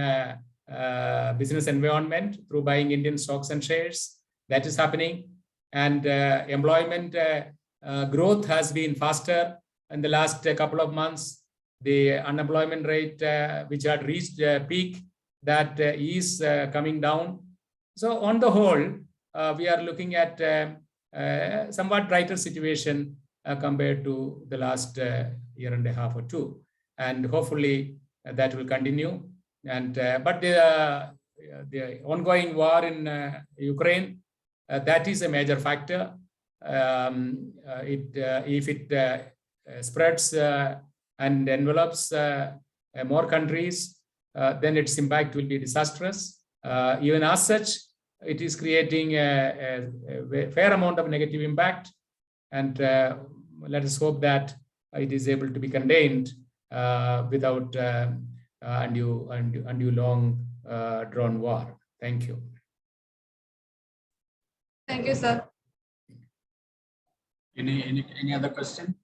business environment through buying Indian stocks and shares. That is happening. And employment growth has been faster in the last couple of months. The unemployment rate, which had reached peak, that is coming down. So on the whole, we are looking at somewhat brighter situation compared to the last year and a half or two. And hopefully that will continue. And but the ongoing war in Ukraine, that is a major factor. If it spreads and envelops more countries, then its impact will be disastrous. Even as such, it is creating a fair amount of negative impact. And let us hope that it is able to be contained without undue long drawn war. Thank you. Thank you, sir. Any other question?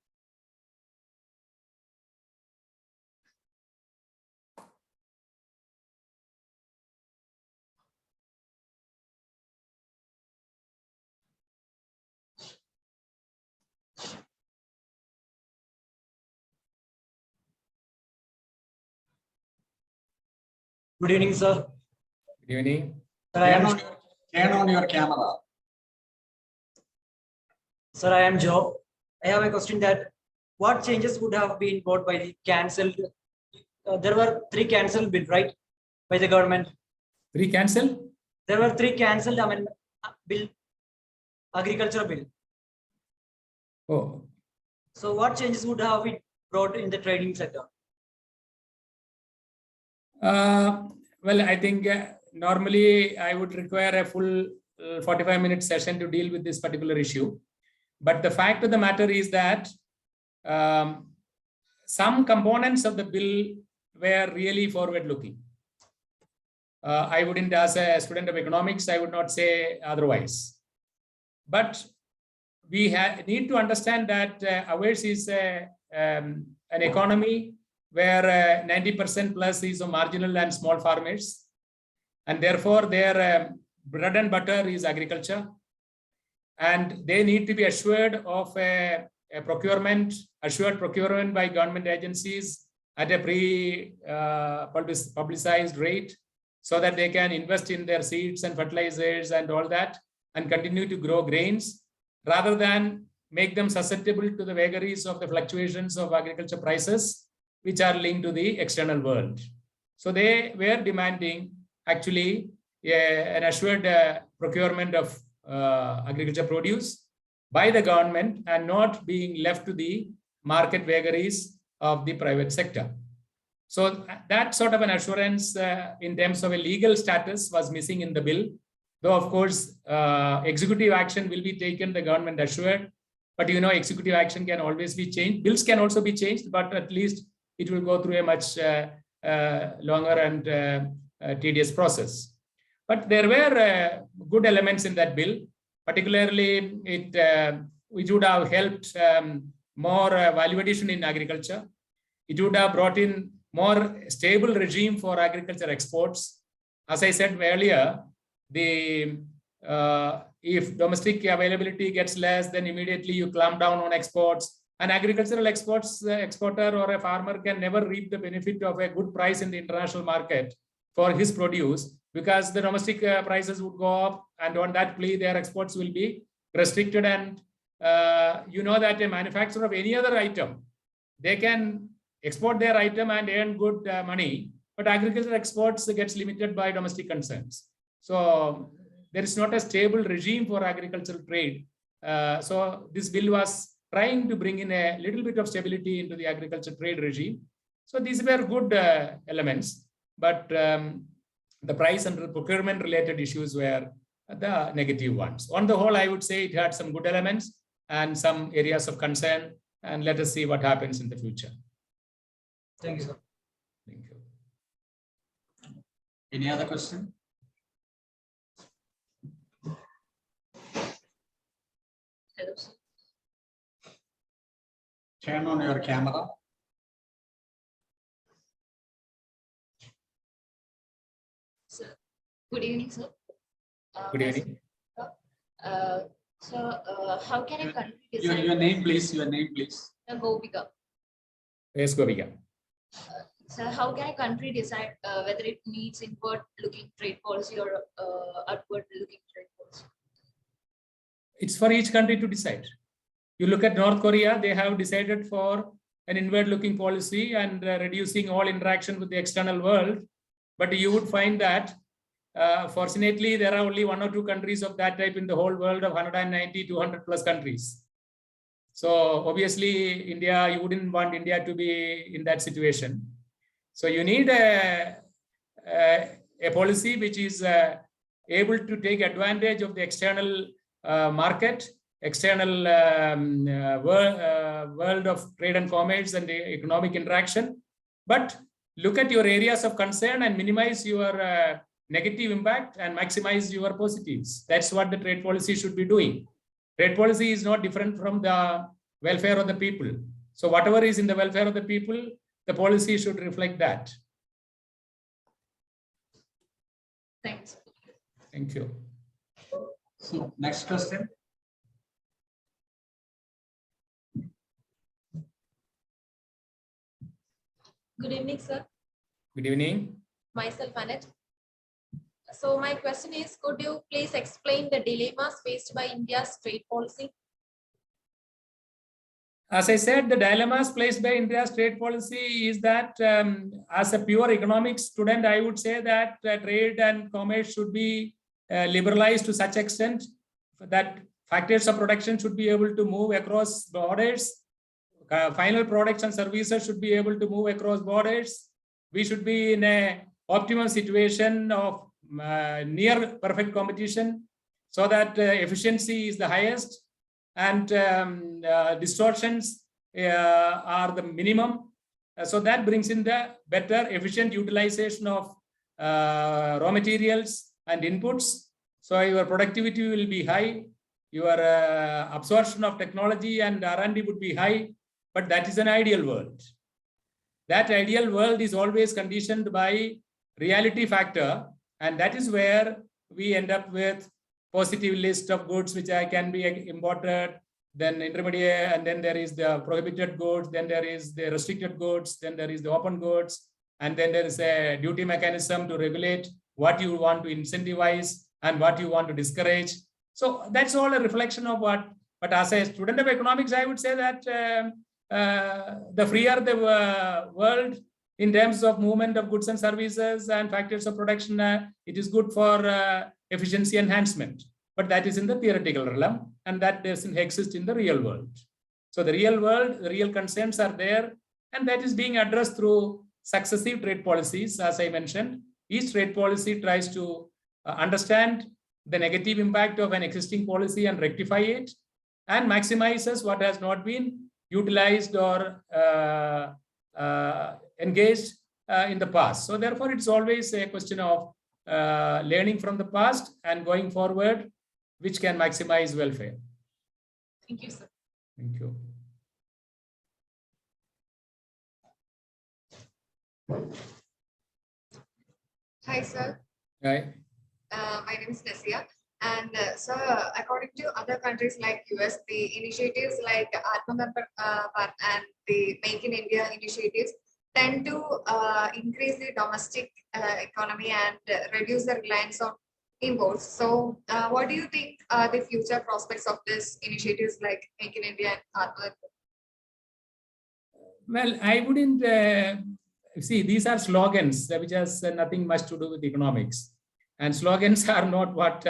Good evening, sir. Good evening. Sir, Turn on your camera. Sir, I am Joe. I have a question that what changes would have been brought by the cancelled? There were 3 cancelled bill, right, by the government. 3 cancel? There were 3 cancelled amendment bill, agriculture bill. Oh, So what changes would have been brought in the trading sector? well, I think normally I would require a full 45-minute session to deal with this particular issue. But the fact of the matter is that some components of the bill were really forward-looking. I wouldn't, as a student of economics, I would not say otherwise. But we need to understand that ours is an economy where 90% plus is of marginal and small farmers. And therefore, their bread and butter is agriculture. And they need to be assured of a assured procurement by government agencies at a publicized rate, so that they can invest in their seeds and fertilizers and all that and continue to grow grains, rather than make them susceptible to the vagaries of the fluctuations of agriculture prices, which are linked to the external world. So they were demanding actually an assured procurement of agriculture produce, by the government and not being left to the market vagaries of the private sector. So that sort of an assurance in terms of a legal status was missing in the bill. Though, of course, executive action will be taken, the government assured. But you know, executive action can always be changed. Bills can also be changed, but at least it will go through a much longer and tedious process. But there were good elements in that bill. Particularly, it would have helped more value addition in agriculture. It would have brought in more stable regime for agriculture exports. As I said earlier, if domestic availability gets less, then immediately you clamp down on exports. An agricultural exporter or a farmer can never reap the benefit of a good price in the international market for his produce, because the domestic prices would go up, and on that plea, their exports will be restricted. And you know that a manufacturer of any other item, they can export their item and earn good money, but agricultural exports gets limited by domestic concerns. So there is not a stable regime for agricultural trade. So this bill was trying to bring in a little bit of stability into the agriculture trade regime. So these were good elements, but the price and procurement related issues were the negative ones. On the whole, I would say it had some good elements and some areas of concern, and let us see what happens in the future. Thank you, sir. Thank you. Any other question? Hello, sir. Turn on your camera. Good evening, sir. Good evening. How can a country Your decide? name, please. Your name, please. Gopika. Yes, Govika. So how can a country decide whether it needs inward-looking trade policy or upward-looking trade policy? It's for each country to decide. You look at North Korea, they have decided for an inward-looking policy and reducing all interaction with the external world. But you would find that, fortunately, there are only 1 or 2 countries of that type in the whole world of 190, 200 plus countries. So obviously, India, you wouldn't want India to be in that situation. So you need a policy which is able to take advantage of the external market, external world of trade and commerce and economic interaction, but look at your areas of concern and minimize your negative impact and maximize your positives. That's what the trade policy should be doing. Trade policy is not different from the welfare of the people. So whatever is in the welfare of the people, the policy should reflect that. Thanks. Thank you. So next question. Good evening, sir. Good evening. Myself, Annette. So my question is, could you please explain the dilemmas faced by India's trade policy? As I said, the dilemmas placed by India's trade policy is that as a pure economics student, I would say that trade and commerce should be liberalized to such extent that factors of production should be able to move across borders. Final products and services should be able to move across borders. We should be in an optimum situation of near perfect competition so that efficiency is the highest and distortions are the minimum. So that brings in the better efficient utilization of raw materials and inputs. So your productivity will be high, your absorption of technology and R&D would be high, but that is an ideal world. That ideal world is always conditioned by reality factor, and that is where we end up with positive list of goods which can be imported, then intermediate, and then there is the prohibited goods, then there is the restricted goods, then there is the open goods, and then there is a duty mechanism to regulate what you want to incentivize and what you want to discourage. So that's all a reflection of what, but as a student of economics, I would say that the freer the world in terms of movement of goods and services and factors of production, it is good for efficiency enhancement. But that is in the theoretical realm. and that doesn't exist in the real world. So the real world, the real concerns are there, and that is being addressed through successive trade policies. As I mentioned, each trade policy tries to understand the negative impact of an existing policy and rectify it, and maximizes what has not been utilized or engaged in the past. So therefore, it's always a question of learning from the past and going forward, which can maximize welfare. Thank you, sir. Thank you. Hi, sir. Right. My name is Nasia. And sir, according to other countries like US, the initiatives like Atmanirbhar and the Make in India initiatives tend to increase the domestic economy and reduce the reliance on imports. So what do you think are the future prospects of these initiatives like Make in India and Atmanirbhar? Well, I wouldn't see, these are slogans which has nothing much to do with economics. And slogans are not what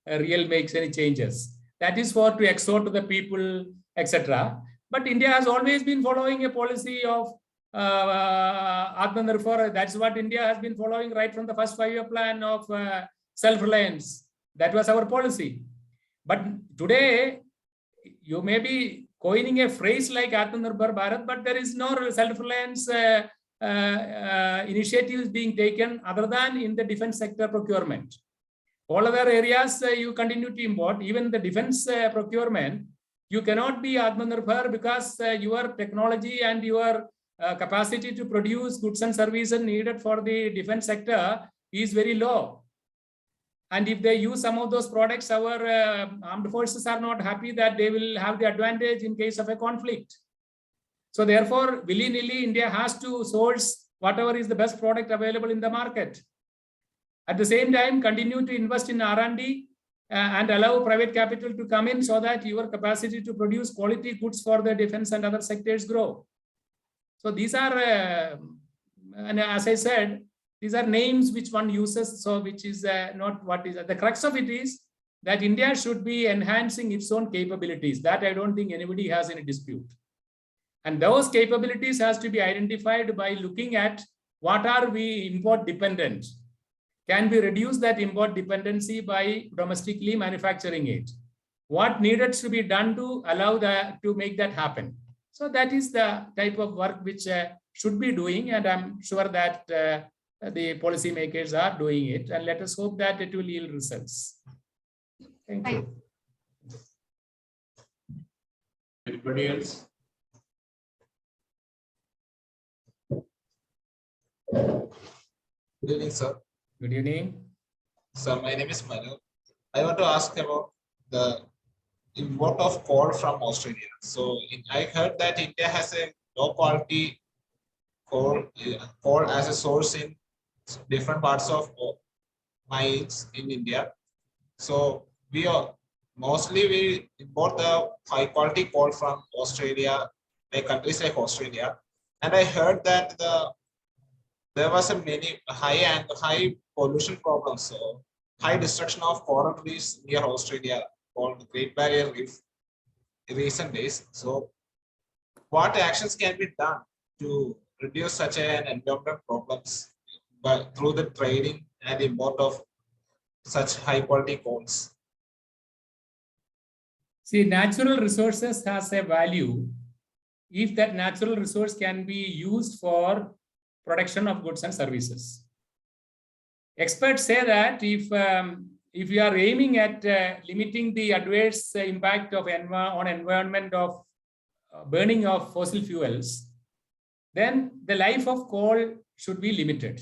real makes any changes. That is for to exhort to the people, etc. But India has always been following a policy of Atmanirbhar. That's what India has been following right from the first 5-year plan of self-reliance. That was our policy. But today, you may be coining a phrase like Atmanirbhar Bharat, but there is no self-reliance initiatives being taken other than in the defense sector procurement. All other areas you continue to import, even the defense procurement, you cannot be Atmanirbhar because your technology and your capacity to produce goods and services needed for the defense sector is very low. And if they use some of those products, our armed forces are not happy that they will have the advantage in case of a conflict. So therefore, willy-nilly, India has to source whatever is the best product available in the market. At the same time, continue to invest in R&D and allow private capital to come in so that your capacity to produce quality goods for the defense and other sectors grow. So these are, and as I said, these are names which one uses, so which is not what is the crux of it is that India should be enhancing its own capabilities. That I don't think anybody has any dispute. And those capabilities has to be identified by looking at what are we import dependent. Can we reduce that import dependency by domestically manufacturing it? What needed to be done to allow that, to make that happen? So that is the type of work which should be doing, and I'm sure that the policymakers are doing it, and let us hope that it will yield results. Thank you. Anybody else? Good evening, sir. Good evening. Sir, my name is Manu. I want to ask about the import of coal from Australia. So I heard that India has a low quality coal as a source in different parts of mines in India. So we import the high quality coal from Australia, like countries like Australia. And I heard that there was a high pollution problems, so high destruction of coral reefs near Australia called Great Barrier Reef in recent days. So what actions can be done to reduce such an environmental problems through the trading and import of such high quality coals? See, natural resources has a value if that natural resource can be used for production of goods and services. Experts say that if we are aiming at limiting the adverse impact of on environment of burning of fossil fuels, then the life of coal should be limited.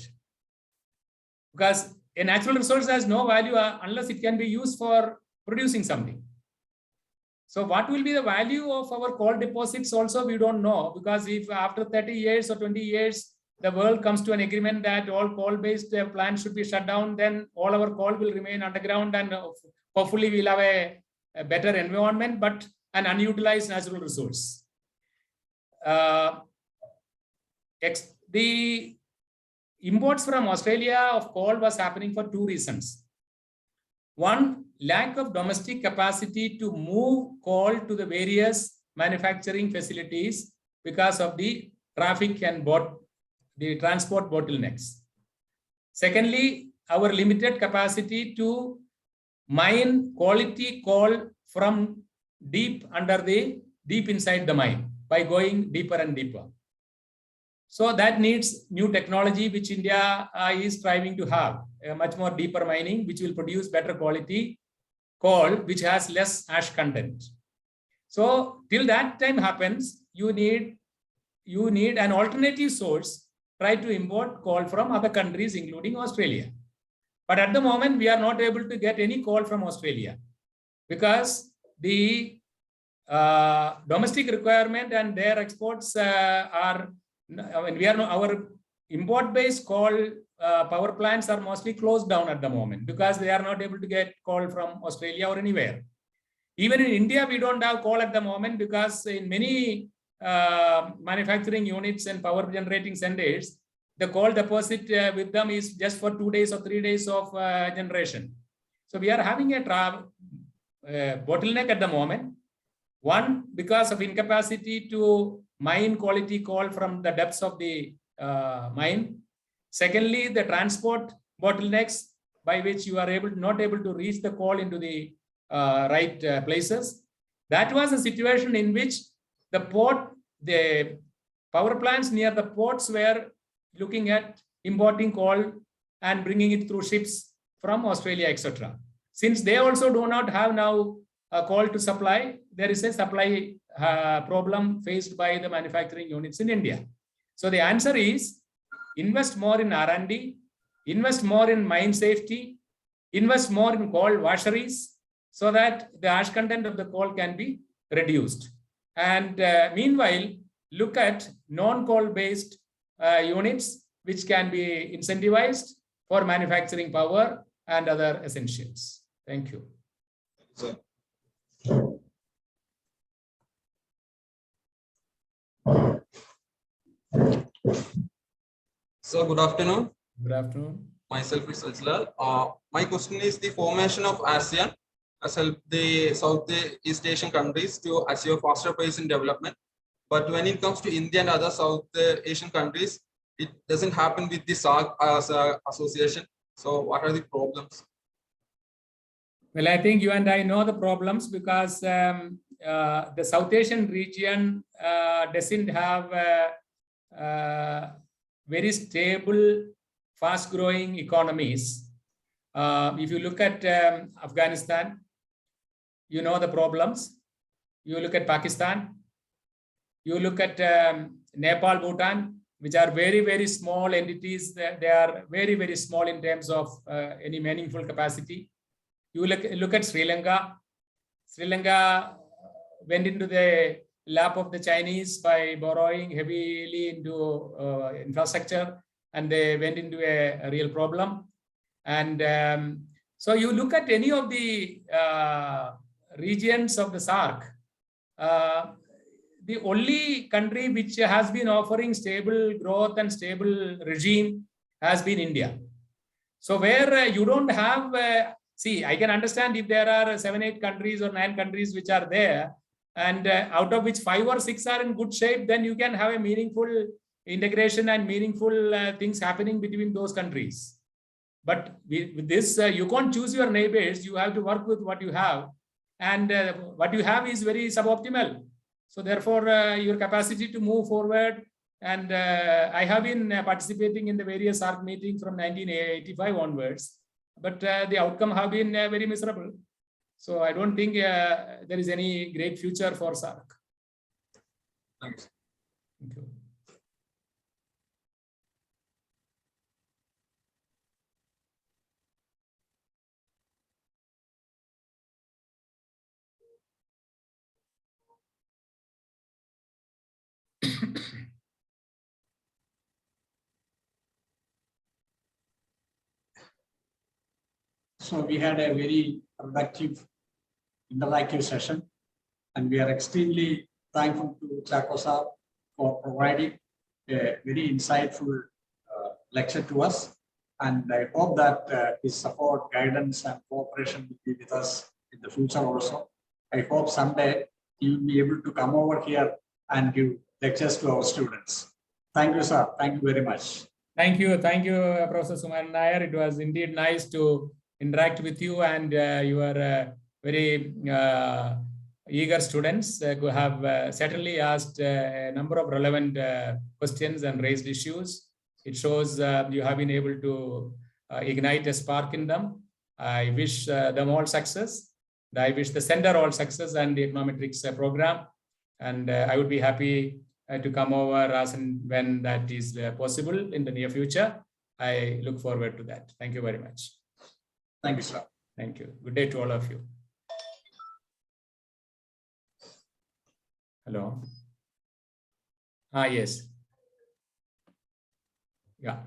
Because a natural resource has no value unless it can be used for producing something. So what will be the value of our coal deposits also we don't know, because if after 30 years or 20 years, the world comes to an agreement that all coal-based plants should be shut down, then all our coal will remain underground and hopefully we'll have a better environment, but an unutilized natural resource. The imports from Australia of coal was happening for two reasons. One, lack of domestic capacity to move coal to the various manufacturing facilities because of the traffic and the transport bottlenecks. Secondly, our limited capacity to mine quality coal from deep inside the mine by going deeper and deeper. So that needs new technology, which India is striving to have, a much more deeper mining, which will produce better quality coal, which has less ash content. So till that time happens, you need an alternative source. Try to import coal from other countries, including Australia. But at the moment, we are not able to get any coal from Australia because the domestic requirement and their exports our import-based coal power plants are mostly closed down at the moment because they are not able to get coal from Australia or anywhere. Even in India, we don't have coal at the moment because in many manufacturing units and power generating centers, the coal deposit with them is just for 2 days or 3 days of generation. So we are having a bottleneck at the moment. One, because of incapacity to mine quality coal from the depths of the mine. Secondly, the transport bottlenecks by which you are not able to reach the coal into the right places. That was a situation in which the power plants near the ports were looking at importing coal and bringing it through ships from Australia, etc. Since they also do not have now a coal to supply, there is a supply problem faced by the manufacturing units in India. So the answer is invest more in R&D, invest more in mine safety, invest more in coal washeries so that the ash content of the coal can be reduced. And meanwhile, look at non-coal based units which can be incentivized for manufacturing power and other essentials. Thank you. So good afternoon. Good afternoon. Myself is Sajlal. My question is the formation of ASEAN has helped the Southeast Asian countries to achieve faster pace in development. But when it comes to India and other South Asian countries, it doesn't happen with the SAARC as an association. So what are the problems? Well, I think you and I know the problems because the South Asian region doesn't have very stable, fast-growing economies. If you look at Afghanistan, you know the problems. You look at Pakistan. You look at Nepal, Bhutan, which are very, very small entities. They are very, very small in terms of any meaningful capacity. You look at Sri Lanka. Sri Lanka went into the lap of the Chinese by borrowing heavily into infrastructure, and they went into a real problem. And so you look at any of the regions of the SAARC, the only country which has been offering stable growth and stable regime has been India. So where you don't have, see, I can understand if there are 7, 8 countries or 9 countries which are there, and out of which 5 or 6 are in good shape, then you can have a meaningful integration and meaningful things happening between those countries. But with this, you can't choose your neighbors. You have to work with what you have. And what you have is very suboptimal. So therefore, your capacity to move forward, and I have been participating in the various SAARC meetings from 1985 onwards, but the outcome have been very miserable. So I don't think there is any great future for SAARC. Thanks. Thank you. So we had a very productive interactive session, and we are extremely thankful to Chacko sir for providing a very insightful lecture to us. And I hope that his support, guidance, and cooperation will be with us in the future also. I hope someday he will be able to come over here and give lectures to our students. Thank you, sir. Thank you very much. Thank you, Professor Suman Nair. It was indeed nice to interact with you, and you are very eager students who have certainly asked a number of relevant questions and raised issues. It shows you have been able to ignite a spark in them. I wish them all success. I wish the center all success and the econometrics program. And I would be happy to come over as and when that is possible in the near future. I look forward to that. Thank you very much. Thank you, sir. Thank you. Good day to all of you. Hello. Yes. Yeah.